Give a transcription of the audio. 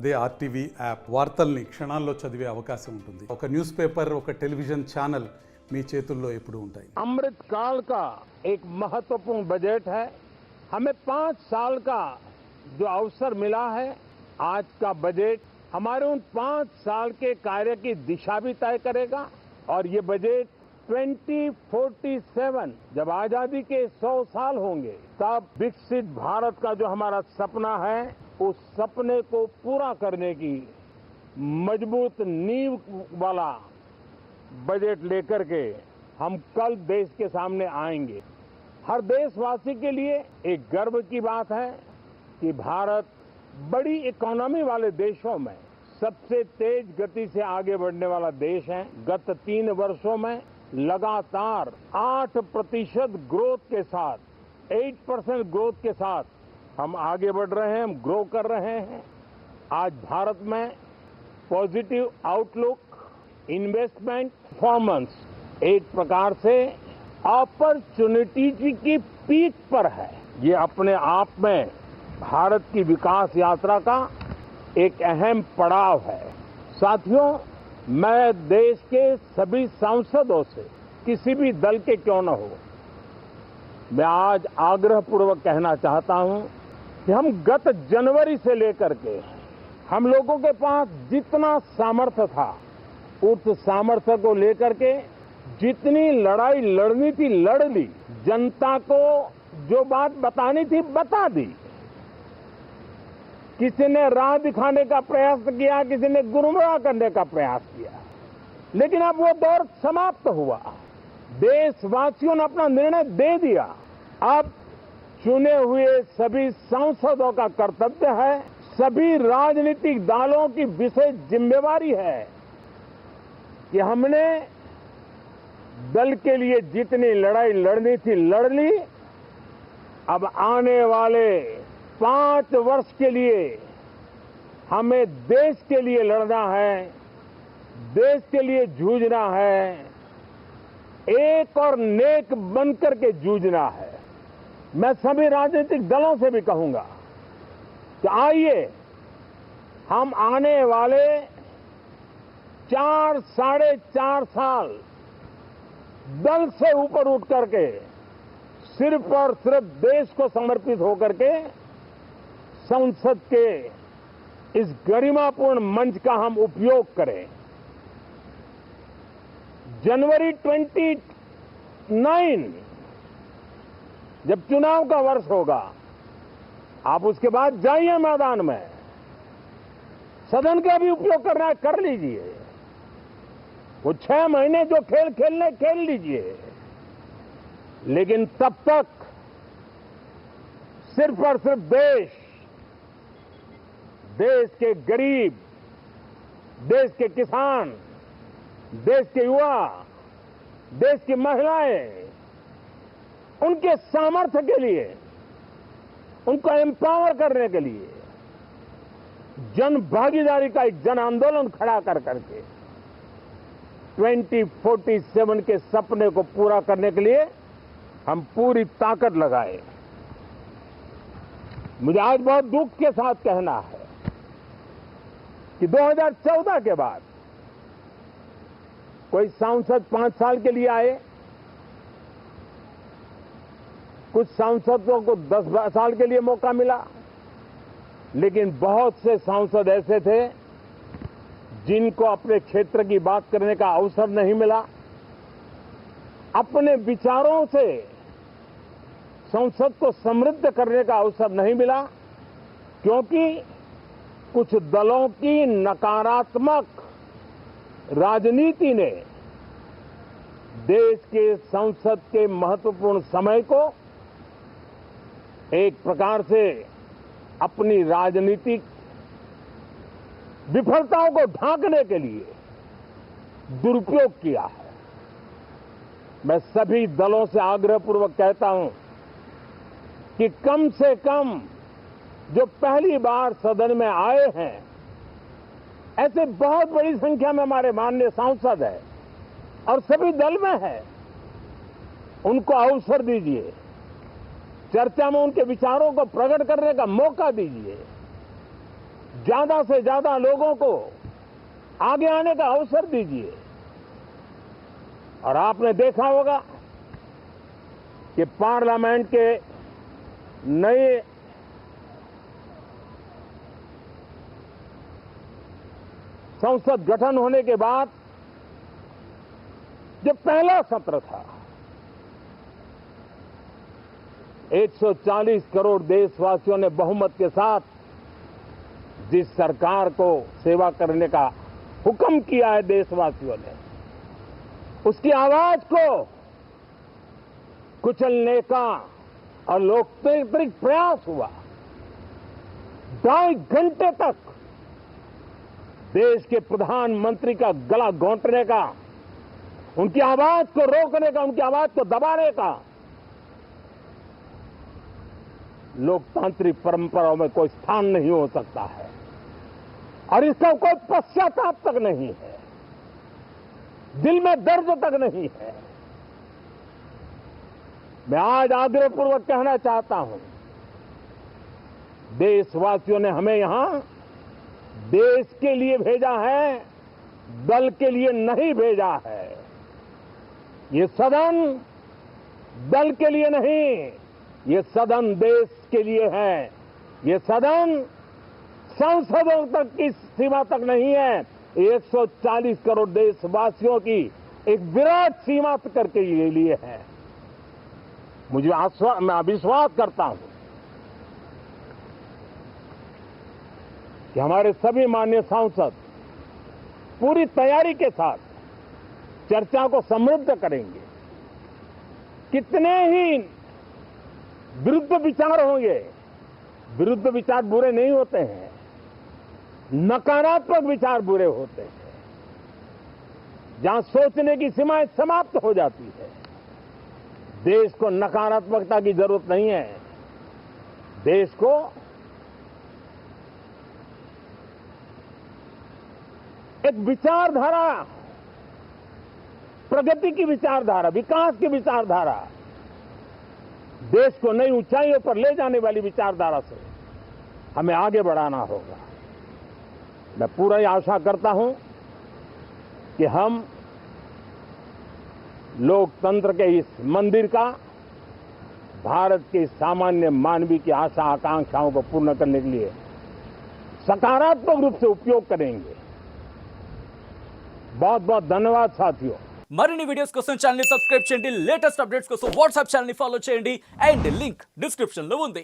అదే RTV app వార్తల్ని క్షణాల్లో చదివే అవకాశం ఉంటుంది. ఒక న్యూస్ పేపర్, ఒక టెలివిజన్ ఛానల్ మీ చేతుల్లో ఎప్పుడూ ఉంటాయి. अमृत काल का एक महत्वपूर्ण बजट है. हमें 5 साल का जो अवसर मिला है, आज का बजट हमारे उन 5 साल के कार्य की दिशा भी तय करेगा. और ये बजट 2047 जब आजादी के 100 साल होंगे, तब विकसित भारत का जो हमारा सपना है, उस सपने को पूरा करने की मजबूत नींव वाला बजट लेकर के हम कल देश के सामने आएंगे. हर देशवासी के लिए एक गर्व की बात है कि भारत बड़ी इकोनॉमी वाले देशों में सबसे तेज गति से आगे बढ़ने वाला देश है. गत 3 वर्षों में लगातार 8% ग्रोथ के साथ, 8% ग्रोथ के साथ हम आगे बढ़ रहे हैं, हम ग्रो कर रहे हैं. आज भारत में पॉजिटिव आउटलुक, इन्वेस्टमेंट, परफॉर्मेंस एक प्रकार से अपॉर्चुनिटी की पीक पर है. ये अपने आप में भारत की विकास यात्रा का एक अहम पड़ाव है. साथियों, मैं देश के सभी सांसदों से, किसी भी दल के क्यों न हो, मैं आज आग्रहपूर्वक कहना चाहता हूं कि हम गत जनवरी से लेकर के हम लोगों के पास जितना सामर्थ्य था, उस सामर्थ्य को लेकर के जितनी लड़ाई लड़नी थी लड़ ली. जनता को जो बात बतानी थी बता दी. किसी ने राह दिखाने का प्रयास किया, किसी ने गुमराह करने का प्रयास किया, लेकिन अब वो दौर समाप्त हुआ. देशवासियों ने अपना निर्णय दे दिया. अब चुने हुए सभी सांसदों का कर्तव्य है, सभी राजनीतिक दलों की विशेष जिम्मेवारी है कि हमने दल के लिए जितनी लड़ाई लड़नी थी लड़ ली. अब आने वाले 5 वर्ष के लिए हमें देश के लिए लड़ना है, देश के लिए जूझना है, एक और नेक बनकर के जूझना है. मैं सभी राजनीतिक दलों से भी कहूंगा कि आइए हम आने वाले 4 साढ़े 4 साल दल से ऊपर उठ करके सिर्फ और सिर्फ देश को समर्पित होकर के संसद के इस गरिमापूर्ण मंच का हम उपयोग करें. जनवरी 29 जब चुनाव का वर्ष होगा, आप उसके बाद जाइए मैदान में, सदन का भी उपयोग करना है कर लीजिए. वो 6 महीने जो खेल खेलने खेल लीजिए, लेकिन तब तक सिर्फ और सिर्फ देश के गरीब, देश के किसान, देश के युवा, देश की महिलाएं, उनके सामर्थ्य के लिए, उनको एम्पावर करने के लिए जन भागीदारी का एक जन आंदोलन खड़ा कर करके 2047 के सपने को पूरा करने के लिए हम पूरी ताकत लगाए. मुझे आज बहुत दुख के साथ कहना है कि 2014 के बाद कोई सांसद 5 साल के लिए आए, कुछ सांसदों को 10 साल के लिए मौका मिला, लेकिन बहुत से सांसद ऐसे थे जिनको अपने क्षेत्र की बात करने का अवसर नहीं मिला. अपने विचारों से संसद को समृद्ध करने का अवसर नहीं मिला, क्योंकि कुछ दलों की नकारात्मक राजनीति ने देश के संसद के महत्वपूर्ण समय को एक प्रकार से अपनी राजनीतिक विफलताओं को ढांकने के लिए दुरुपयोग किया है. मैं सभी दलों से आग्रहपूर्वक कहता हूं कि कम से कम जो पहली बार सदन में आए हैं, ऐसे बहुत बड़ी संख्या में हमारे माननीय सांसद हैं और सभी दल में है, उनको अवसर दीजिए, चर्चा में उनके विचारों को प्रकट करने का मौका दीजिए. ज्यादा से ज्यादा लोगों को आगे आने का अवसर दीजिए। और आपने देखा होगा कि पार्लियामेंट के नए संसद गठन होने के बाद जब पहला सत्र था, 140 करोड़ देशवासियों ने बहुमत के साथ जिस सरकार को सेवा करने का हुक्म किया है देशवासियों ने, उसकी आवाज को कुचलने का और लोकतांत्रिक प्रयास हुआ। 2.5 घंटे तक देश के प्रधानमंत्री का गला घोंटने का, उनकी आवाज को रोकने का, उनकी आवाज को दबाने का लोकतांत्रिक परंपराओं में कोई स्थान नहीं हो सकता है और इसका कोई पश्चाताप तक नहीं है, दिल में दर्द तक नहीं है। मैं आज आग्रहपूर्वक कहना चाहता हूं, देशवासियों ने हमें यहां देश के लिए भेजा है, दल के लिए नहीं भेजा है। ये सदन दल के लिए नहीं, ये सदन देश के लिए है। ये सदन संसदों तक की सीमा तक नहीं है, 140 करोड़ देशवासियों की एक विराट सीमा करके ये लिए है। मैं विश्वास करता हूं कि हमारे सभी माननीय सांसद पूरी तैयारी के साथ चर्चा को समृद्ध करेंगे। कितने ही विरुद्ध विचार होंगे, विरुद्ध विचार बुरे नहीं होते हैं, नकारात्मक विचार बुरे होते हैं। जहां सोचने की सीमाएं समाप्त हो जाती है, देश को नकारात्मकता की जरूरत नहीं है। देश को एक विचारधारा, प्रगति की विचारधारा, विकास की विचारधारा, देश को नई ऊंचाइयों पर ले जाने वाली विचारधारा से हमें आगे बढ़ाना होगा। मैं पूरा ही आशा करता हूं कि हम लोकतंत्र के इस मंदिर का भारत के सामान्य मानवीय की आशा आकांक्षाओं को पूर्ण करने के लिए सकारात्मक रूप से उपयोग करेंगे। बहुत बहुत धन्यवाद साथियों। మరిన్ని వీడియోస్ కోసం ఛానల్ ని సబ్స్క్రైబ్ చేయండి, లేటెస్ట్ అప్డేట్స్ కోసం వాట్సాప్ ఛానల్ ని ఫాలో చేయండి అండ్ లింక్ డిస్క్రిప్షన్ లో ఉంది।